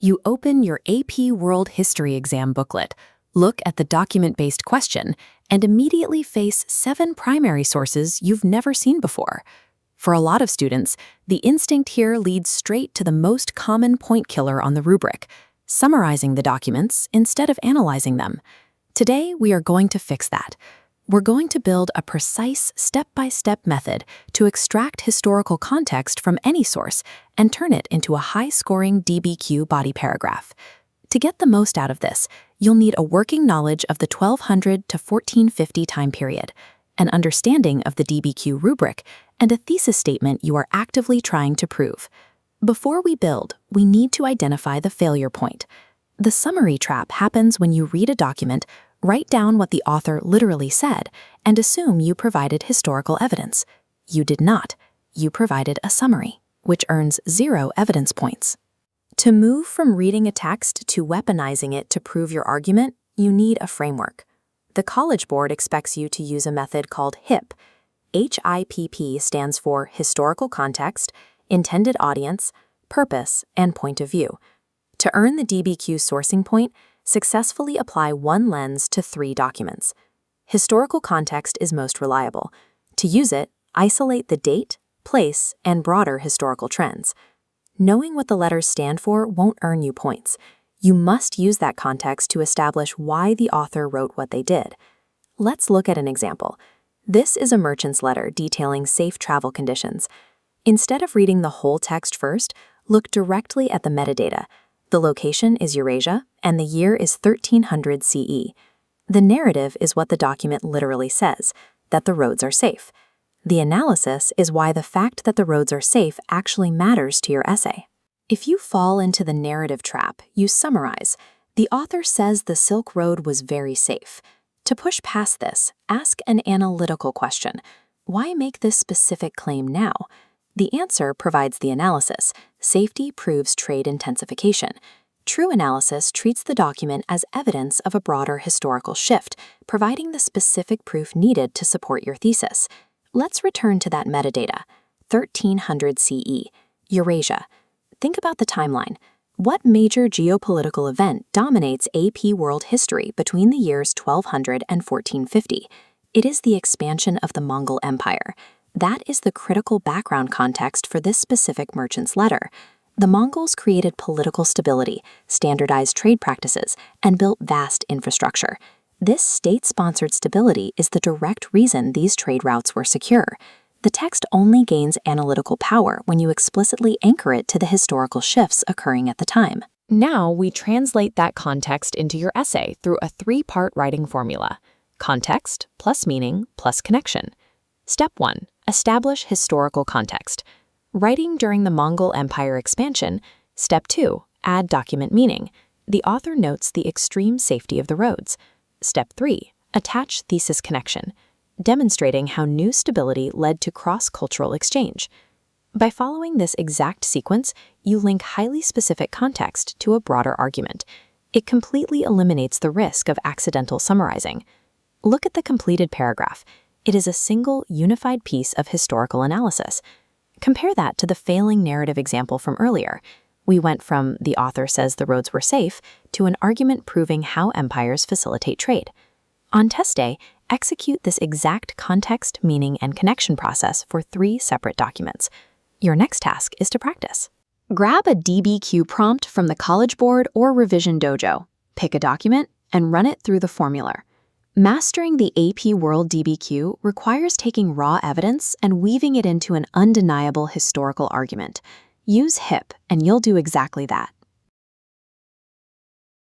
You open your AP World History exam booklet, look at the document-based question, and immediately face 7 primary sources you've never seen before. For a lot of students, the instinct here leads straight to the most common point killer on the rubric, summarizing the documents instead of analyzing them. Today, we are going to fix that. We're going to build a precise step-by-step method to extract historical context from any source and turn it into a high-scoring DBQ body paragraph. To get the most out of this, you'll need a working knowledge of the 1200 to 1450 time period, an understanding of the DBQ rubric, and a thesis statement you are actively trying to prove. Before we build, we need to identify the failure point. The summary trap happens when you read a document, write down what the author literally said, and assume you provided historical evidence. You did not. You provided a summary, which earns 0 evidence points. To move from reading a text to weaponizing it to prove your argument, you need a framework. The College Board expects you to use a method called HIPP. HIPP stands for Historical Context, Intended Audience, Purpose, and Point of View. To earn the DBQ sourcing point, successfully apply one lens to 3 documents. Historical context is most reliable. To use it, isolate the date, place, and broader historical trends. Knowing what the letters stand for won't earn you points. You must use that context to establish why the author wrote what they did. Let's look at an example. This is a merchant's letter detailing safe travel conditions. Instead of reading the whole text first, look directly at the metadata. The location is Eurasia, and the year is 1300 CE. The narrative is what the document literally says, that the roads are safe. The analysis is why the fact that the roads are safe actually matters to your essay. If you fall into the narrative trap, you summarize. The author says the Silk Road was very safe. To push past this, ask an analytical question. Why make this specific claim now? The answer provides the analysis. Safety proves trade intensification. True analysis treats the document as evidence of a broader historical shift, providing the specific proof needed to support your thesis. Let's return to that metadata. 1300 CE, Eurasia. Think about the timeline. What major geopolitical event dominates AP World History between the years 1200 and 1450? It is the expansion of the Mongol Empire. That is the critical background context for this specific merchant's letter. The Mongols created political stability, standardized trade practices, and built vast infrastructure. This state-sponsored stability is the direct reason these trade routes were secure. The text only gains analytical power when you explicitly anchor it to the historical shifts occurring at the time. Now we translate that context into your essay through a 3-part writing formula: context plus meaning plus connection. Step 1. Establish historical context. Writing during the Mongol Empire expansion. Step 2. Add document meaning. The author notes the extreme safety of the roads. Step 3. Attach thesis connection, demonstrating how new stability led to cross-cultural exchange. By following this exact sequence, you link highly specific context to a broader argument. It completely eliminates the risk of accidental summarizing. Look at the completed paragraph. It is a single, unified piece of historical analysis. Compare that to the failing narrative example from earlier. We went from the author says the roads were safe to an argument proving how empires facilitate trade. On test day, execute this exact context, meaning, and connection process for 3 separate documents. Your next task is to practice. Grab a DBQ prompt from the College Board or Revision Dojo, pick a document, and run it through the formula. Mastering the AP World DBQ requires taking raw evidence and weaving it into an undeniable historical argument. Use HIPP, and you'll do exactly that.